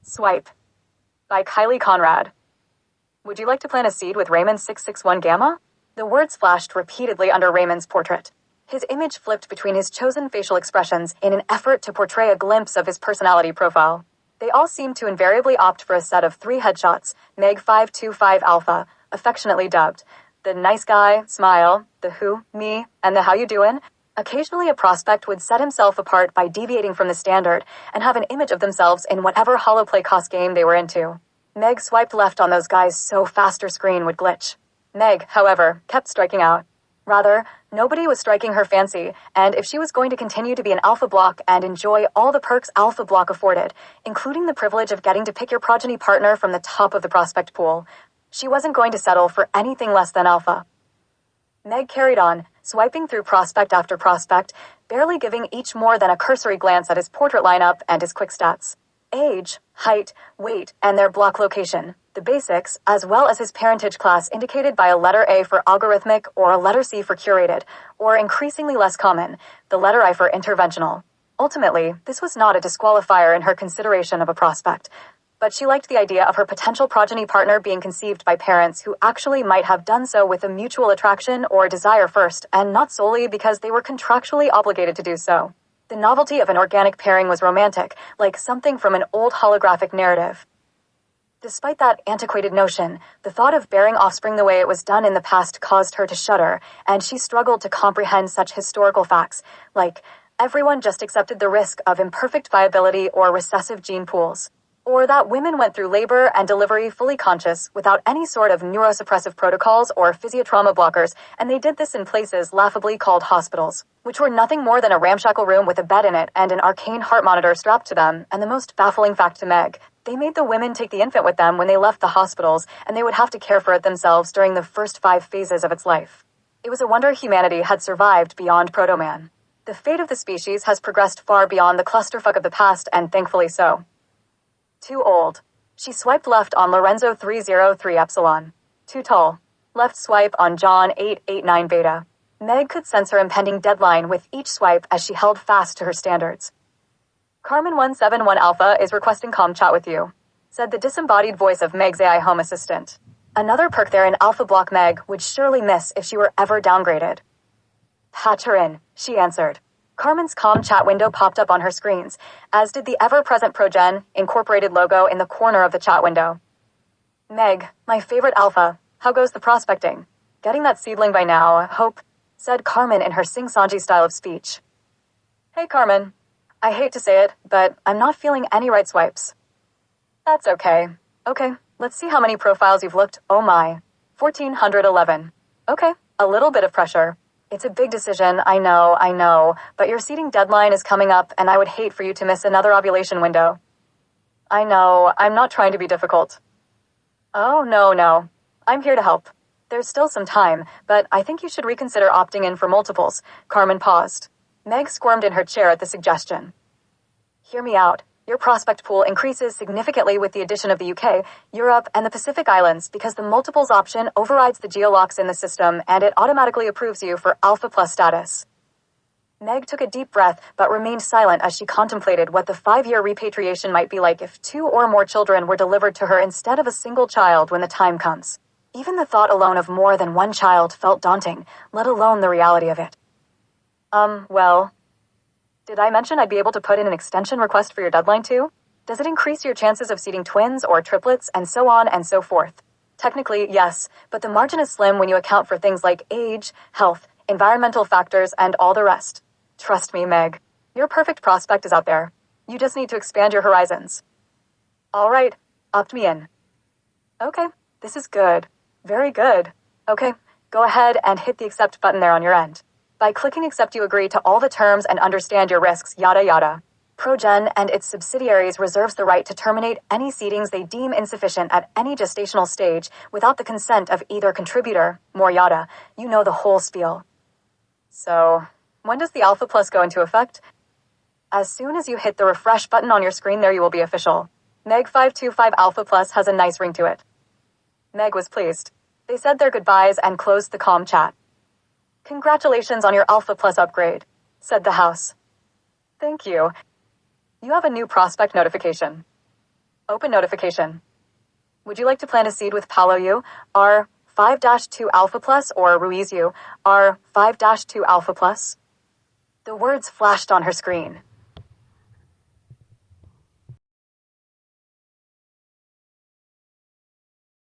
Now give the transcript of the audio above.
Swipe. By Kylee Conrad. Would you like to plant a seed with Raymond 661 Gamma? The words flashed repeatedly under Raymond's portrait. His image flipped between his chosen facial expressions in an effort to portray a glimpse of his personality profile. They all seemed to invariably opt for a set of 3 headshots, Meg 525 Alpha, affectionately dubbed. The nice guy, smile, the who, me, and the how you doin'. Occasionally a prospect would set himself apart by deviating from the standard and have an image of themselves in whatever holoplay cost game they were into. Meg swiped left on those guys so fast her screen would glitch. Meg, however, kept striking out. Rather, nobody was striking her fancy, and if she was going to continue to be an alpha block and enjoy all the perks alpha block afforded, including the privilege of getting to pick your progeny partner from the top of the prospect pool, she wasn't going to settle for anything less than alpha. Meg carried on, swiping through prospect after prospect, barely giving each more than a cursory glance at his portrait lineup and his quick stats. Age, height, weight, and their block location, the basics, as well as his parentage class indicated by a letter A for algorithmic or a letter C for curated, or increasingly less common, the letter I for interventional. Ultimately, this was not a disqualifier in her consideration of a prospect, but she liked the idea of her potential progeny partner being conceived by parents who actually might have done so with a mutual attraction or desire first, and not solely because they were contractually obligated to do so. The novelty of an organic pairing was romantic, like something from an old holographic narrative. Despite that antiquated notion, the thought of bearing offspring the way it was done in the past caused her to shudder, and she struggled to comprehend such historical facts, like everyone just accepted the risk of imperfect viability or recessive gene pools. Or that women went through labor and delivery fully conscious without any sort of neurosuppressive protocols or physiotrauma blockers, and they did this in places laughably called hospitals, which were nothing more than a ramshackle room with a bed in it and an arcane heart monitor strapped to them. And the most baffling fact to Meg, they made the women take the infant with them when they left the hospitals, and they would have to care for it themselves during the first 5 phases of its life. It was a wonder humanity had survived beyond Proto-Man. The fate of the species has progressed far beyond the clusterfuck of the past, and thankfully so. Too old. She swiped left on Lorenzo 303 Epsilon. Too tall. Left swipe on John 889 Beta. Meg could sense her impending deadline with each swipe as she held fast to her standards. Carmen 171 Alpha is requesting comm chat with you, said the disembodied voice of Meg's AI home assistant. Another perk there in Alpha Block Meg would surely miss if she were ever downgraded. Patch her in, she answered. Carmen's comm chat window popped up on her screens, as did the ever-present Progen incorporated logo in the corner of the chat window. Meg, my favorite alpha, how goes the prospecting? Getting that seedling by now, hope, said Carmen in her sing-songy style of speech. Hey Carmen, I hate to say it, but I'm not feeling any right swipes. That's okay. Okay, let's see how many profiles you've looked. Oh my. 1411. Okay, a little bit of pressure. It's a big decision, I know, but your seeding deadline is coming up and I would hate for you to miss another ovulation window. I know, I'm not trying to be difficult. Oh, no. I'm here to help. There's still some time, but I think you should reconsider opting in for multiples. Carmen paused. Meg squirmed in her chair at the suggestion. Hear me out. Your prospect pool increases significantly with the addition of the UK, Europe, and the Pacific Islands because the multiples option overrides the geolocks in the system and it automatically approves you for Alpha Plus status. Meg took a deep breath but remained silent as she contemplated what the 5-year repatriation might be like if 2 or more children were delivered to her instead of a single child when the time comes. Even the thought alone of more than one child felt daunting, let alone the reality of it. Well... Did I mention I'd be able to put in an extension request for your deadline too? Does it increase your chances of seeding twins or triplets and so on and so forth? Technically, yes, but the margin is slim when you account for things like age, health, environmental factors, and all the rest. Trust me, Meg. Your perfect prospect is out there. You just need to expand your horizons. All right, opt me in. Okay, this is good. Very good. Okay, go ahead and hit the accept button there on your end. By clicking accept you agree to all the terms and understand your risks, yada yada. Progen and its subsidiaries reserves the right to terminate any seedings they deem insufficient at any gestational stage without the consent of either contributor, more yada. You know the whole spiel. So, when does the Alpha Plus go into effect? As soon as you hit the refresh button on your screen there you will be official. Meg 525 Alpha Plus has a nice ring to it. Meg was pleased. They said their goodbyes and closed the comm chat. Congratulations on your Alpha Plus upgrade, said the house. Thank you. You have a new prospect notification. Open notification. Would you like to plan a seed with Paolo U, R5-2 Alpha Plus, or Ruiz U, R5-2 Alpha Plus? The words flashed on her screen.